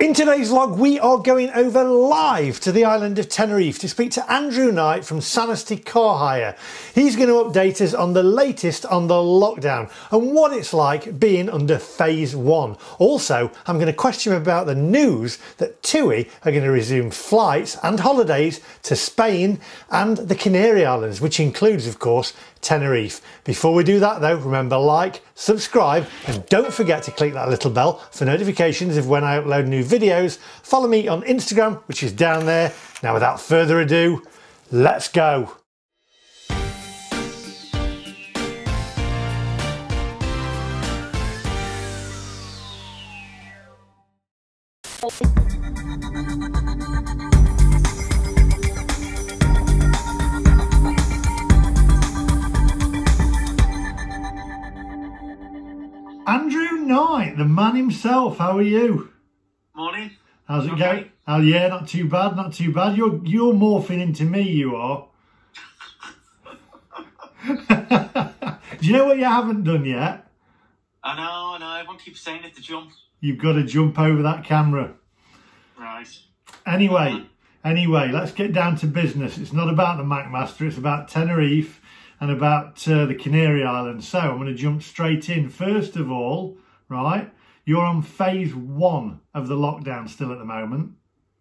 In today's vlog, we are going over live to the island of Tenerife to speak to Andrew Knight from SANASTY Car Hire. He's going to update us on the latest on the lockdown and what it's like being under phase 1. Also, I'm going to question him about the news that TUI are going to resume flights and holidays to Spain and the Canary Islands, which includes, of course, Tenerife. Before we do that though, remember, like, subscribe, and don't forget to click that little bell for notifications of when I upload new videos. Follow me on Instagram, which is down there. Now without further ado, let's go. Andrew Knight, the man himself, how are you? Morning. How's it going? Oh yeah, not too bad, not too bad. You're morphing into me, you are. Do you know what you haven't done yet? I know, everyone keeps saying it to jump. You've got to jump over that camera. Right. Anyway, let's get down to business. It's not about the McMaster, it's about Tenerife and about the Canary Islands. So I'm going to jump straight in. First of all, right, you're on phase 1 of the lockdown still at the moment.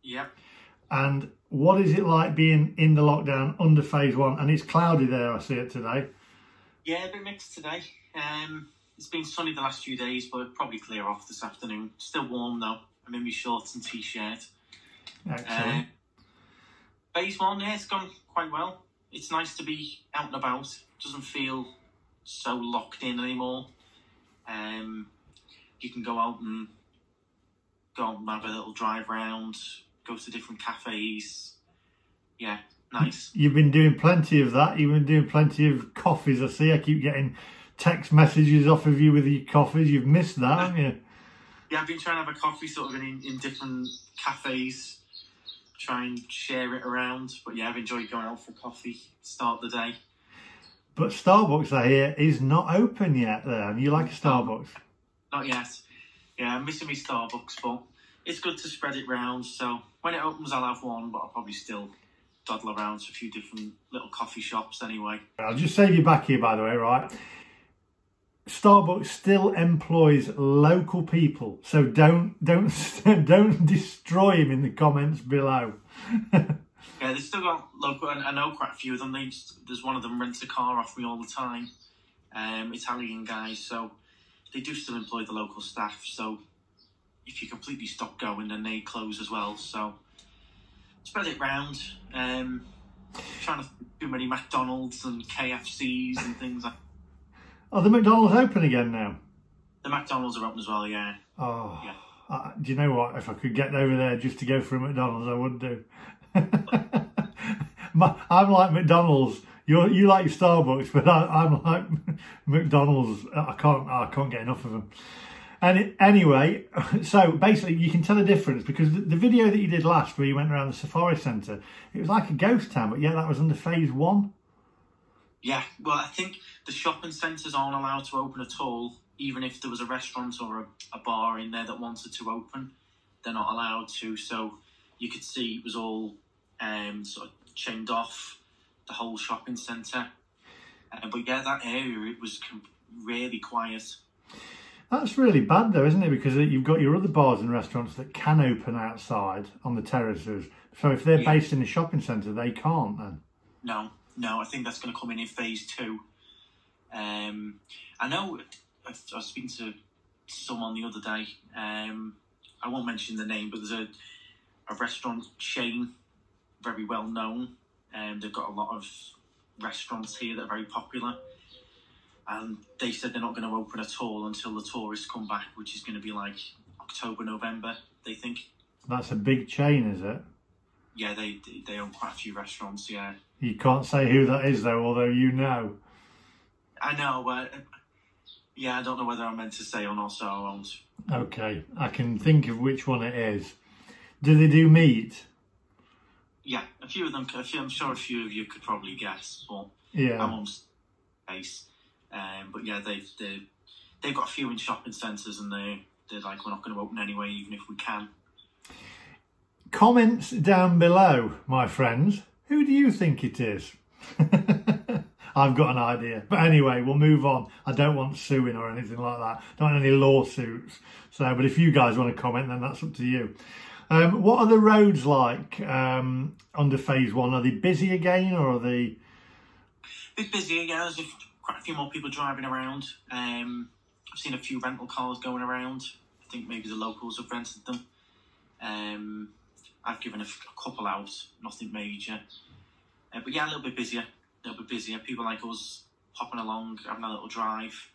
Yep. And what is it like being in the lockdown under phase 1? And it's cloudy there, I see it today. Yeah, a bit mixed today. It's been sunny the last few days, but it'll probably clear off this afternoon. Still warm though. I'm in my shorts and t-shirt. Excellent. Phase 1, yeah, it's gone quite well. It's nice to be out and about. It doesn't feel so locked in anymore. You can go out and have a little drive around, go to different cafes. Yeah, nice. You've been doing plenty of that. You've been doing plenty of coffees, I see. I keep getting text messages off of you with your coffees. You've missed that, haven't you? Yeah, I've been trying to have a coffee sort of in different cafes, try and share it around. But yeah, I've enjoyed going out for coffee, start the day. But Starbucks, I hear, is not open yet there. And you like a Starbucks? Not yet. Yeah, I'm missing my Starbucks, but it's good to spread it round. So when it opens, I'll have one, but I'll probably still dawdle around to a few different little coffee shops anyway. I'll just save you back here, by the way, right? Starbucks still employs local people, so don't destroy him in the comments below. Yeah, they've still got local. I know quite a few of them. There's one of them rents a car off me all the time. Italian guys, so they do still employ the local staff. So if you completely stop going, then they close as well. So spread it round. Trying to do many McDonald's and KFCs and things like. Oh, the McDonald's open again now? The McDonald's are open as well, yeah. Oh, yeah. Do you know what? If I could get over there just to go for a McDonald's, I would do. I'm like McDonald's. You like Starbucks, but I'm like McDonald's. I can't get enough of them. And anyway, so basically you can tell a difference because the video that you did last where you went around the safari centre, it was like a ghost town, but yeah, that was under phase 1. Yeah, well, I think the shopping centres aren't allowed to open at all. Even if there was a restaurant or a bar in there that wanted to open, they're not allowed to. So you could see it was all sort of chained off, the whole shopping centre. But yeah, that area, it was really quiet. That's really bad though, isn't it? Because you've got your other bars and restaurants that can open outside on the terraces. So if they're based in the shopping centre, they can't then? No, I think that's going to come in phase 2. I know I was speaking to someone the other day. I won't mention the name, but there's a restaurant chain, very well known. They've got a lot of restaurants here that are very popular. And they said they're not going to open at all until the tourists come back, which is going to be like October, November, they think. That's a big chain, is it? Yeah, they own quite a few restaurants, yeah. You can't say who that is, though, although you know. I know, but yeah, I don't know whether I'm meant to say or not, so I won't. Okay, I can think of which one it is. Do they do meat? Yeah, a few of them. I'm sure a few of you could probably guess, but yeah, I'm on space. But yeah, they've got a few in shopping centres, and they're like, we're not going to open anyway, even if we can. Comments down below, my friends. Who do you think it is? I've got an idea. But anyway, we'll move on. I don't want suing or anything like that. Don't want any lawsuits. So, but if you guys want to comment, then that's up to you. What are the roads like under phase 1? Are they busy again, or are they... A bit busy, yeah. There's quite a few more people driving around. I've seen a few rental cars going around. I think maybe the locals have rented them. I've given a couple out, nothing major. But yeah, a little bit busier. People like us popping along, having a little drive.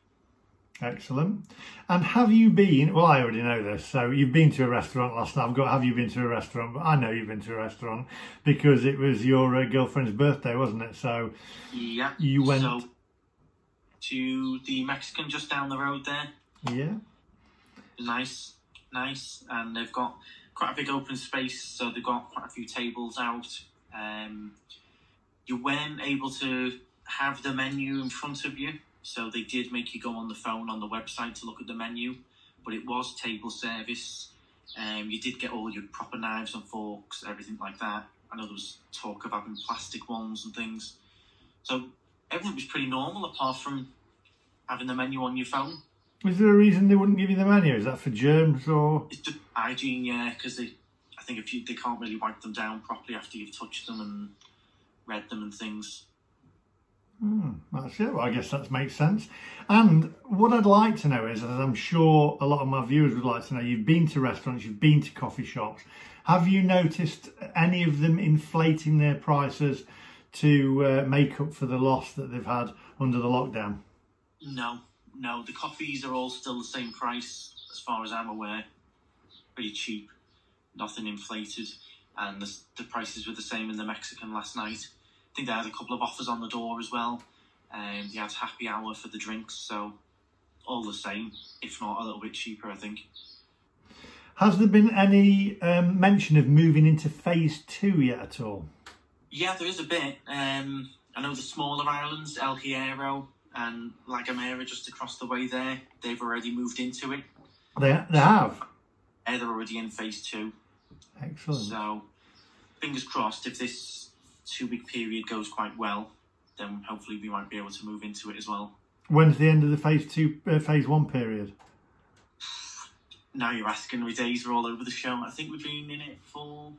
Excellent. And have you been, well, I already know this, so you've been to a restaurant last night. Have you been to a restaurant? But I know you've been to a restaurant because it was your girlfriend's birthday, wasn't it? So yeah, you went... So, to the Mexican just down the road there. Yeah. Nice. And they've got quite a big open space, so they've got quite a few tables out. You weren't able to have the menu in front of you, so they did make you go on the phone on the website to look at the menu, but it was table service. You did get all your proper knives and forks, everything like that. I know there was talk of having plastic ones and things. So everything was pretty normal apart from having the menu on your phone. Is there a reason they wouldn't give you the menu? Is that for germs or...? It's just hygiene, yeah, because they can't really wipe them down properly after you've touched them and read them and things. That's it. Well, I guess that makes sense. And what I'd like to know is, as I'm sure a lot of my viewers would like to know, you've been to restaurants, you've been to coffee shops. Have you noticed any of them inflating their prices to make up for the loss that they've had under the lockdown? No. The coffees are all still the same price, as far as I'm aware. Pretty cheap, nothing inflated. And the prices were the same in the Mexican last night. I think they had a couple of offers on the door as well. They had happy hour for the drinks, so all the same, if not a little bit cheaper, I think. Has there been any mention of moving into phase 2 yet at all? Yeah, there is a bit. I know the smaller islands, El Hierro and La Gomera just across the way there, they've already moved into it. They have? Yeah, they're already in phase 2. Excellent. So, fingers crossed, if this 2-week period goes quite well, then hopefully we might be able to move into it as well. When's the end of the phase 1 period? Now you're asking, my days are all over the show. I think we've been in it for...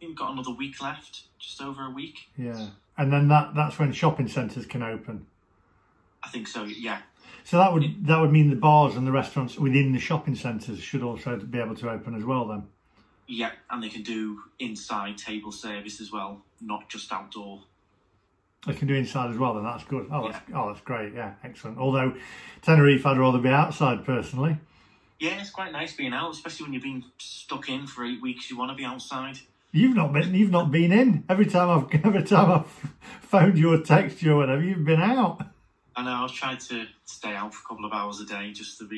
We've got another week left, just over a week. Yeah, and then that's when shopping centres can open. I think so, yeah. So that would mean the bars and the restaurants within the shopping centres should also be able to open as well then? Yeah, and they can do inside table service as well, not just outdoor. They can do inside as well then, that's good. That's great, yeah, excellent. Although Tenerife, I'd rather be outside personally. Yeah, it's quite nice being out, especially when you've been stuck in for 8 weeks, you want to be outside. You've not been in. Every time I've phoned you or texted you or whatever, you've been out. I know, I've tried to stay out for a couple of hours a day just to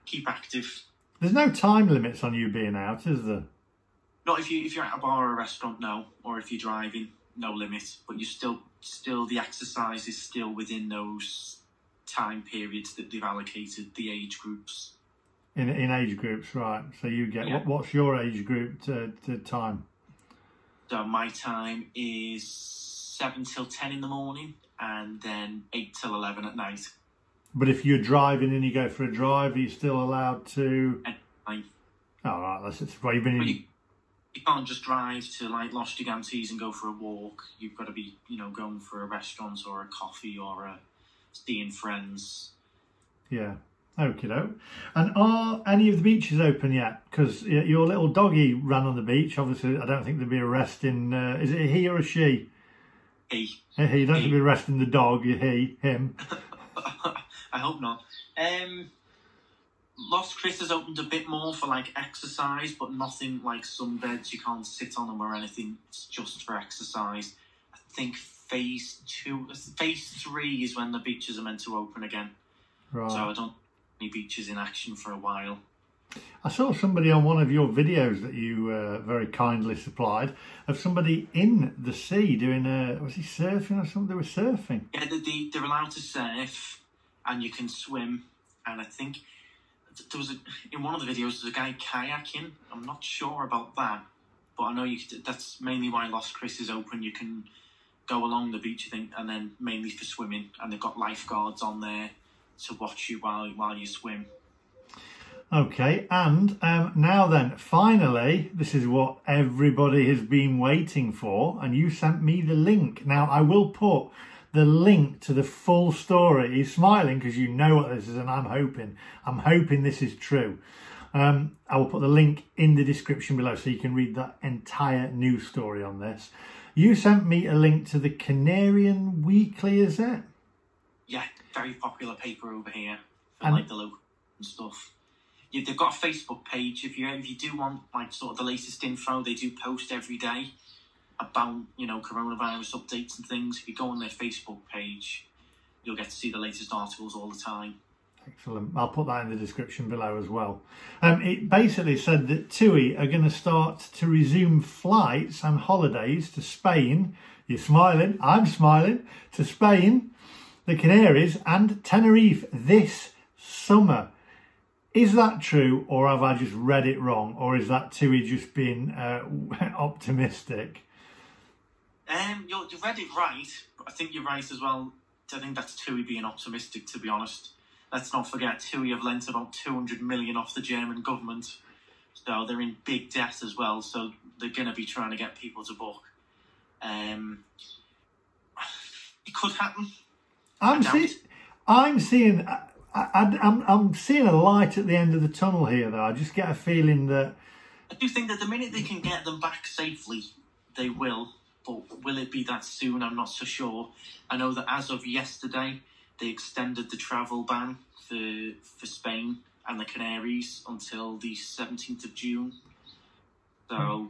keep active. There's no time limits on you being out, is there? Not if you're at a bar or a restaurant, no. Or if you're driving, no limit. But you still the exercise is still within those time periods that they've allocated, the age groups. In age groups, right. So you get, yeah. What's your age group to time? So my time is 7 till 10 in the morning and then 8 till 11 at night. But if you're driving and you go for a drive, are you still allowed to... Oh, right, that's it. Well, you've been in... You can't just drive to like Los Gigantes and go for a walk. You've got to be, going for a restaurant or a coffee or seeing friends. Yeah. Okie doke. And are any of the beaches open yet? Because your little doggy ran on the beach. Obviously, I don't think there'd be arresting. Is it a he or a she? He. You don't have to be arresting the dog. Him. I hope not. Los Chris has opened a bit more for like exercise, but nothing like sunbeds. You can't sit on them or anything. It's just for exercise. I think phase 3 is when the beaches are meant to open again. Right. So I don't any beaches in action for a while. I saw somebody on one of your videos that you very kindly supplied of somebody in the sea doing was he surfing or something? They were surfing. Yeah, they're allowed to surf and you can swim, and I think there was in one of the videos, there's a guy kayaking. I'm not sure about that, but I know that's mainly why Lost Chris is open. You can go along the beach, I think, and then mainly for swimming, and they've got lifeguards on there to watch you while you swim. Okay, and now then, finally, this is what everybody has been waiting for, and you sent me the link. Now, I will put the link to the full story. He's smiling because you know what this is, and I'm hoping this is true. I will put the link in the description below so you can read that entire news story on this. You sent me a link to the Canarian Weekly, is it? Yeah, very popular paper over here for like the local and stuff. Yeah, they've got a Facebook page. If you do want like sort of the latest info, they do post every day about, you know, coronavirus updates and things. If you go on their Facebook page, you'll get to see the latest articles all the time. Excellent. I'll put that in the description below as well. It basically said that TUI are going to start to resume flights and holidays to Spain. You're smiling, I'm smiling. To Spain, the Canaries and Tenerife this summer. Is that true, or have I just read it wrong, or is that TUI just being optimistic? You read it right, but I think you're right as well. I think that's TUI being optimistic, to be honest. Let's not forget, TUI have lent about 200 million off the German government, so they're in big debt as well, so they're going to be trying to get people to book. It could happen. I'm seeing a light at the end of the tunnel here, though. I just get a feeling that... I do think that the minute they can get them back safely, they will. But will it be that soon? I'm not so sure. I know that as of yesterday, they extended the travel ban for Spain and the Canaries until the 17th of June. So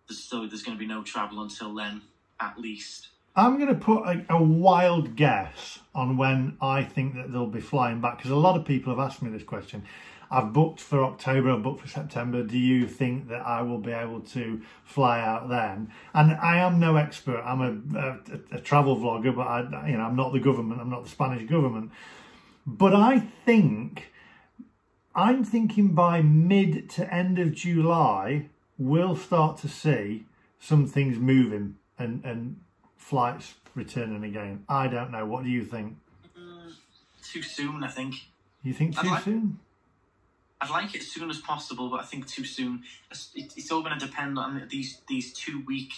there's going to be no travel until then, at least. I'm going to put a wild guess on when I think that they'll be flying back, because a lot of people have asked me this question. I've booked for October, I've booked for September. Do you think that I will be able to fly out then? And I am no expert. I'm a travel vlogger, but I'm not the government. I'm not the Spanish government. But I'm thinking by mid to end of July, we'll start to see some things moving and flights returning again. I don't know. What do you think? Too soon, I think. You think too soon? I'd like it as soon as possible, but I think too soon. It's all going to depend on these 2-week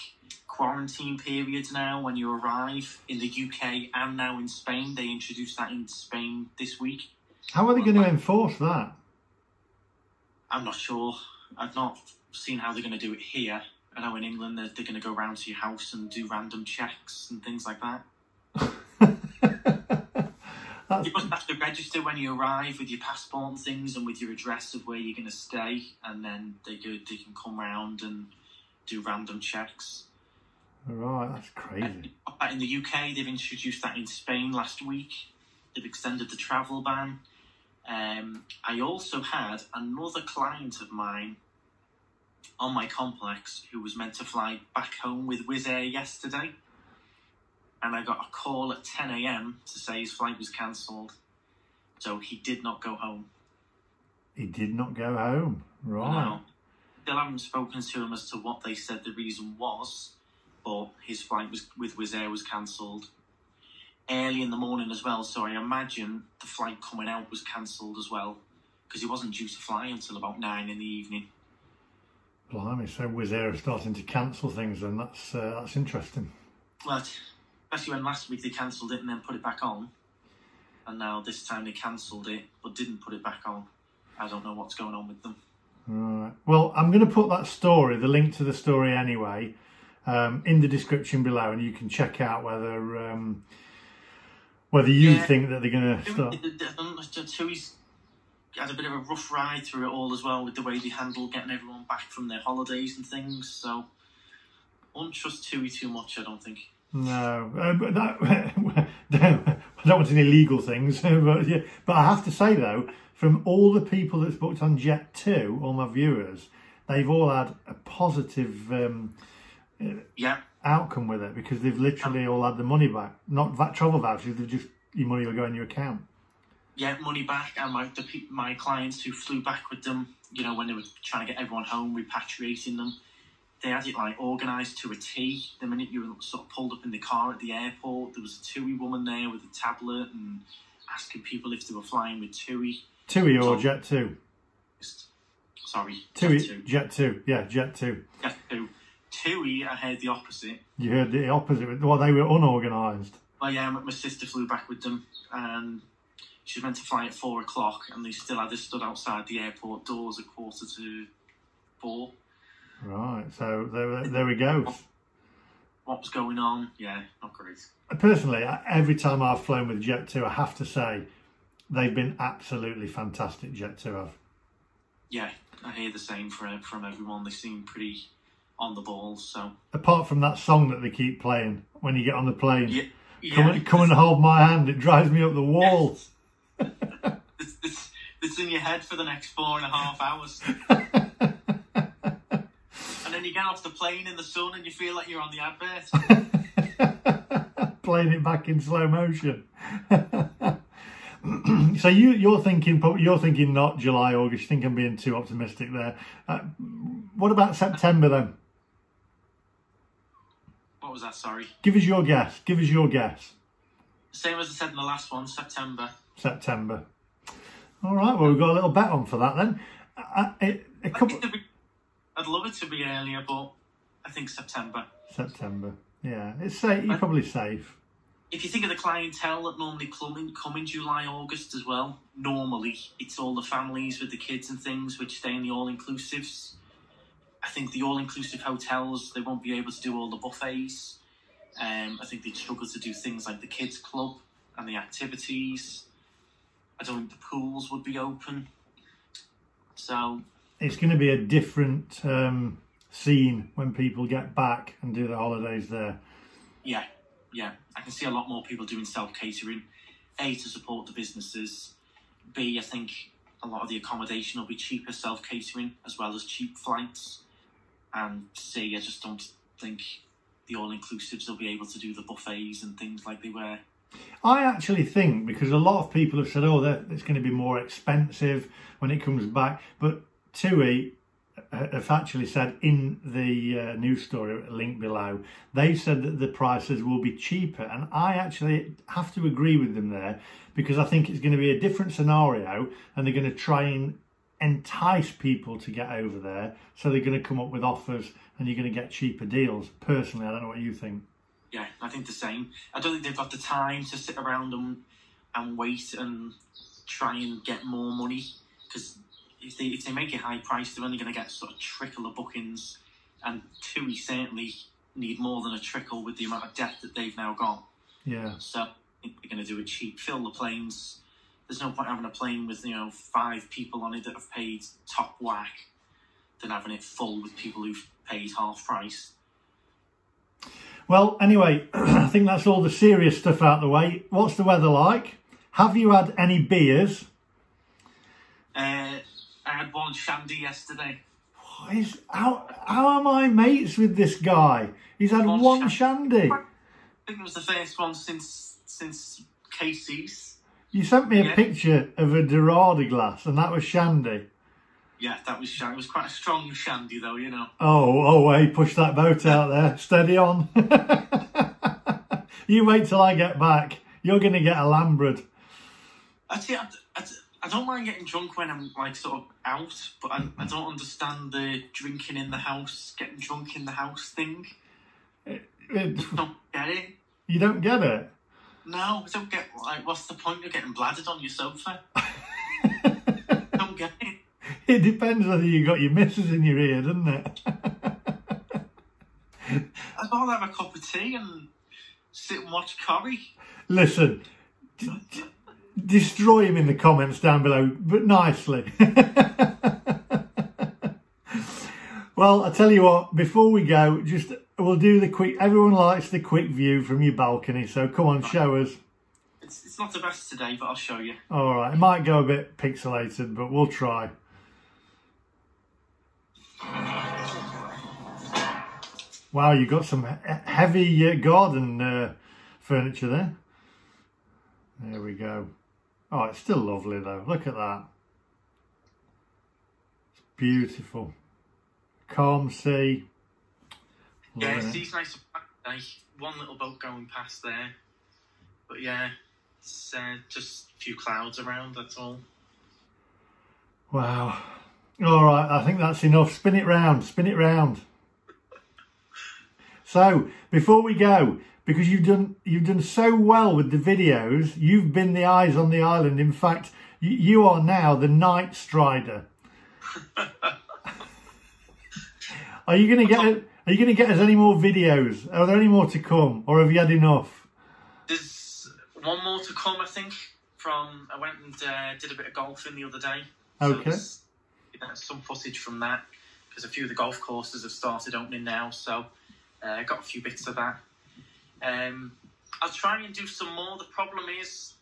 quarantine periods now when you arrive in the UK and now in Spain. They introduced that in Spain this week. How are they going to enforce that? I'm not sure. I've not seen how they're going to do it here. I know in England they're going to go round to your house and do random checks and things like that. You must have to register when you arrive with your passport and things and with your address of where you're going to stay, and then they can come round and do random checks. Right, that's crazy. In the UK, they've introduced that in Spain last week. They've extended the travel ban. I also had another client of mine on my complex who was meant to fly back home with Wizz Air yesterday. And I got a call at 10 a.m. to say his flight was cancelled. So he did not go home. He did not go home, right. No. Still haven't spoken to him as to what they said the reason was, but his flight with Wizz Air was cancelled early in the morning as well, so I imagine the flight coming out was cancelled as well, because he wasn't due to fly until about 9 in the evening. Blimey, so Wizz Air are starting to cancel things then. That's interesting. Well, especially when last week they cancelled it and then put it back on. And now this time they cancelled it but didn't put it back on. I don't know what's going on with them. Right. Well, I'm going to put that story, the link to the story anyway, in the description below, and you can check out whether you think that they're going to start. TUI's had a bit of a rough ride through it all as well, with the way they handled getting everyone back from their holidays and things. So, I won't trust TUI too much, I don't think. No, but I don't want any legal things. But I have to say though, from all the people that's booked on Jet2, all my viewers, they've all had a positive outcome with it, because they've literally all had the money back. Not that travel vouchers, they've just, your money will go in your account. Yeah, money back, and my clients who flew back with them, you know, when they were trying to get everyone home, repatriating them, they had it like organised to a T. The minute you were sort of pulled up in the car at the airport, there was a TUI woman there with a tablet and asking people if they were flying with TUI. TUI or Jet 2? Sorry, TUI, Jet 2. Yeah, Jet 2. Jet 2. TUI, I heard the opposite. You heard the opposite. Well, they were unorganised. Well, yeah, my sister flew back with them, and she was meant to fly at 4 o'clock, and they still had us stood outside the airport doors at 3:45. Right, so there we go. What was going on? Yeah, not great. Personally, every time I've flown with Jet 2, I have to say, they've been absolutely fantastic, Jet 2 have. Yeah, I hear the same from everyone. They seem pretty on the ball, so... Apart from that song that they keep playing when you get on the plane. Yeah. Come and hold my hand, it drives me up the wall. Yes. It's in your head for the next 4.5 hours. And then you get off the plane in the sun and you feel like you're on the advert. Playing it back in slow motion. So you're thinking not July, August. You think I'm being too optimistic there. What about September then? What was that, sorry? Give us your guess. Same as I said in the last one, September. September. All right, well, we've got a little bet on for that then. I'd love it to be earlier, but I think September. September, yeah. It's safe. You're probably safe. If you think of the clientele that normally come in July, August as well, normally it's all the families with the kids and things which stay in the all-inclusives. I think the all-inclusive hotels, they won't be able to do all the buffets. I think they'd struggle to do things like the kids club and the activities. I don't think the pools would be open. So it's going to be a different scene when people get back and do their holidays there. Yeah. I can see a lot more people doing self-catering. A, to support the businesses. B, I think a lot of the accommodation will be cheaper self-catering as well as cheap flights. And C, I just don't think the all-inclusives will be able to do the buffets and things like they were. I actually think, because a lot of people have said, oh, it's going to be more expensive when it comes back. But TUI have actually said in the news story, link below, they've said that the prices will be cheaper. And I actually have to agree with them there, because I think it's going to be a different scenario and they're going to try and entice people to get over there. So they're going to come up with offers and you're going to get cheaper deals. Personally, I don't know what you think. Yeah, I think the same. I don't think they've got the time to sit around and wait and try and get more money, because if they make it high priced, they're only going to get sort of trickle of bookings, and TUI certainly need more than a trickle with the amount of debt that they've now got. Yeah. So I think they're going to do it cheap, fill the planes. There's no point having a plane with 5 people on it that have paid top whack than having it full with people who've paid half price. Well, anyway, I think that's all the serious stuff out the way. What's the weather like? Have you had any beers? I had one shandy yesterday. How am I mates with this guy? He's had one shandy. I think it was the first one since Casey's. You sent me a picture of a Dorada glass, and that was shandy. Yeah, that was shandy. It was quite a strong shandy, though, you know. Oh, hey, push that boat out there. Steady on. You wait till I get back. You're going to get a Lambred. Actually, I don't mind getting drunk when I'm sort of out, but I don't understand the drinking in the house, getting drunk in the house thing. I don't get it. You don't get it? No, I don't get, what's the point of getting bladdered on your sofa? Don't get it. It depends whether you got your missus in your ear, doesn't it? I'd rather have a cup of tea and sit and watch Corrie. Listen, destroy him in the comments down below, but nicely. Well, I tell you what, before we go, we'll do the quick, everyone likes the quick view from your balcony, so come on, show us. It's not the best today, but I'll show you. All right, it might go a bit pixelated, but we'll try. Wow, you've got some heavy garden furniture there. There we go. Oh, it's still lovely though. Look at that. It's beautiful. Calm sea. Yeah, the sea's nice and black. One little boat going past there. But yeah, it's just a few clouds around, that's all. Wow. All right, I think that's enough. Spin it round, spin it round. So, before we go, because you've done so well with the videos, you've been the eyes on the island. In fact, you are now the night strider. Are you going to get us any more videos? Are there any more to come, or have you had enough? There's one more to come, I think. I went and did a bit of golfing the other day. Okay. So there's some footage from that, because a few of the golf courses have started opening now. So I got a few bits of that. I'll try and do some more. The problem is,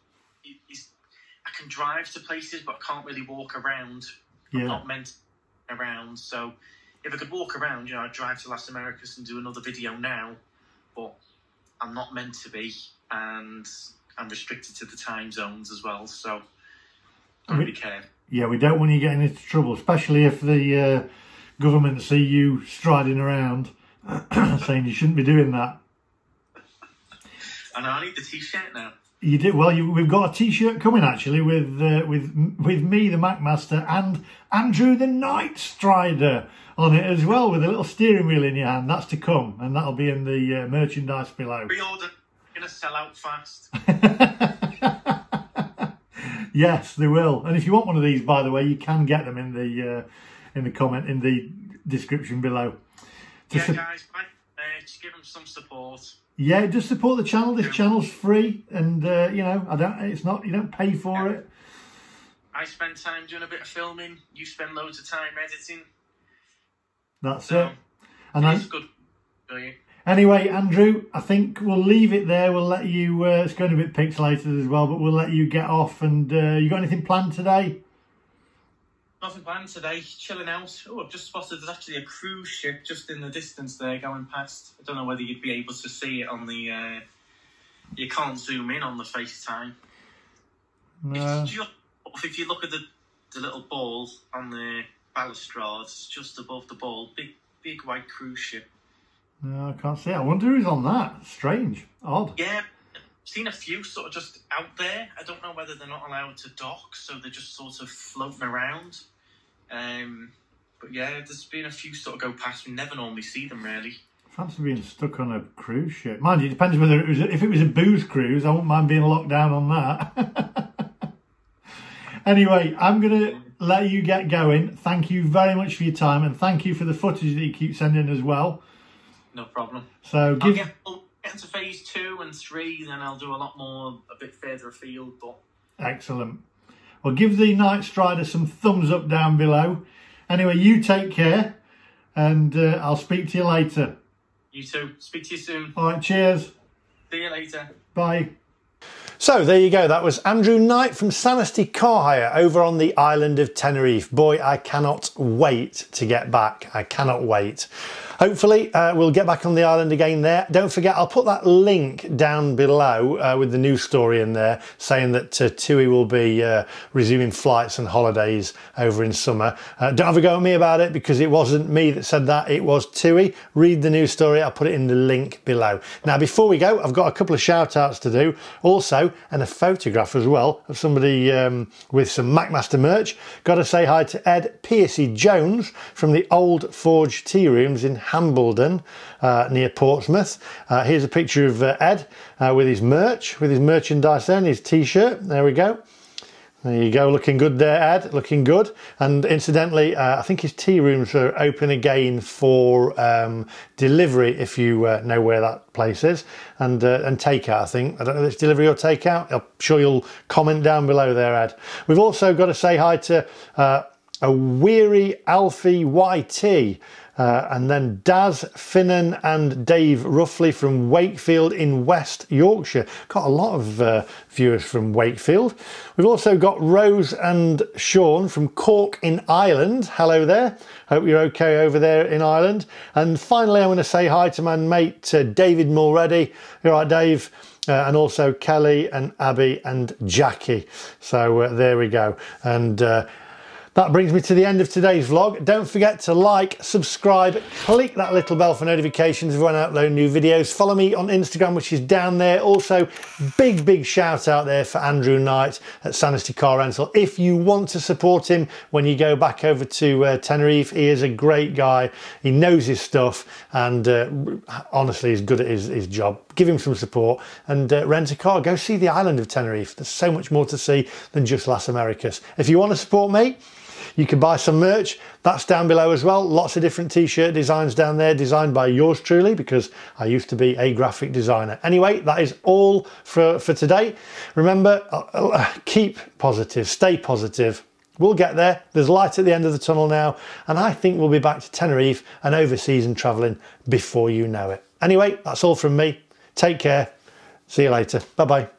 I can drive to places, but I can't really walk around. Yeah. I'm not meant to around, so if I could walk around, I'd drive to Las Américas and do another video now, but I'm not meant to be, and I'm restricted to the time zones as well, so I'll be careful. Yeah, we don't want you getting into trouble, especially if the government see you striding around saying you shouldn't be doing that. And I need the t-shirt now. You did well. We've got a t-shirt coming actually with me, the Macmaster, and Andrew, the Night Strider, on it as well, with a little steering wheel in your hand. That's to come, and that'll be in the merchandise below. Pre-order, gonna sell out fast. Yes, they will. And if you want one of these, by the way, you can get them in the description below. Yeah, guys, just give them some support. Yeah, just support the channel. This channel's free, and you don't pay for it. I spend time doing a bit of filming. You spend loads of time editing. That's it. And it's good. Anyway, Andrew, I think we'll leave it there. We'll let you. It's going a bit pixelated as well, but we'll let you get off. And you got anything planned today? Nothing planned today. Chilling out. Oh, I've just spotted there's actually a cruise ship just in the distance there going past. I don't know whether you'd be able to see it on the. You can't zoom in on the FaceTime. No. It's just, if you look at the little ball on the balustrades just above the ball, big white cruise ship. No, I can't see it. I wonder who's on that. Strange. Odd. Yeah. I've seen a few sort of just out there. I don't know whether they're not allowed to dock, so they're just sort of floating around. But yeah, there's been a few sort of go past. We never normally see them, really. Fancy being stuck on a cruise ship. Mind you, it depends whether it was. If it was a booze cruise, I wouldn't mind being locked down on that. Anyway, I'm going to let you get going. Thank you very much for your time, and thank you for the footage that you keep sending as well. No problem. So I'll get to phase 2 and 3, then I'll do a lot more, a bit further afield. But excellent. Well, give the Night Strider some thumbs up down below. Anyway, you take care, and I'll speak to you later. You too. Speak to you soon. All right, cheers. See you later. Bye. So there you go, that was Andrew Knight from SANASTY Car Hire over on the island of Tenerife. Boy, I cannot wait to get back. I cannot wait. Hopefully we'll get back on the island again there. Don't forget, I'll put that link down below with the news story in there saying that TUI will be resuming flights and holidays over in summer. Don't have a go at me about it because it wasn't me that said that, it was TUI. Read the news story, I'll put it in the link below. Now before we go, I've got a couple of shout outs to do also, and a photograph as well of somebody with some Macmaster merch. Got to say hi to Ed Piercy Jones from the Old Forge Tea Rooms in Hambledon near Portsmouth. Here's a picture of Ed with his merch, with his merchandise there and his t-shirt. There we go. There you go, looking good there, Ed, looking good. And incidentally, I think his tea rooms are open again for delivery, if you know where that place is, and takeout, I think. I don't know if it's delivery or takeout. I'm sure you'll comment down below there, Ed. We've also got to say hi to a Weary Alfie YT, and then Daz Finnan and Dave Ruffley from Wakefield in West Yorkshire. Got a lot of viewers from Wakefield. We've also got Rose and Sean from Cork in Ireland. Hello there. Hope you're okay over there in Ireland. And finally, I'm going to say hi to my mate David Mulready. You all right, Dave? and also Kelly and Abby and Jackie. So there we go. And that brings me to the end of today's vlog. Don't forget to like, subscribe, click that little bell for notifications when I upload new videos. Follow me on Instagram, which is down there. Also, big shout out there for Andrew Knight at SANASTY Car Rental. If you want to support him when you go back over to Tenerife, he is a great guy. He knows his stuff and honestly is good at his job. Give him some support and rent a car. Go see the island of Tenerife. There's so much more to see than just Las Américas. If you want to support me, you can buy some merch. That's down below as well. Lots of different t-shirt designs down there, designed by yours truly, because I used to be a graphic designer. Anyway, that is all for today. Remember, keep positive, stay positive. We'll get there. There's light at the end of the tunnel now, and I think we'll be back to Tenerife and overseas and traveling before you know it. Anyway, that's all from me. Take care. See you later. Bye-bye.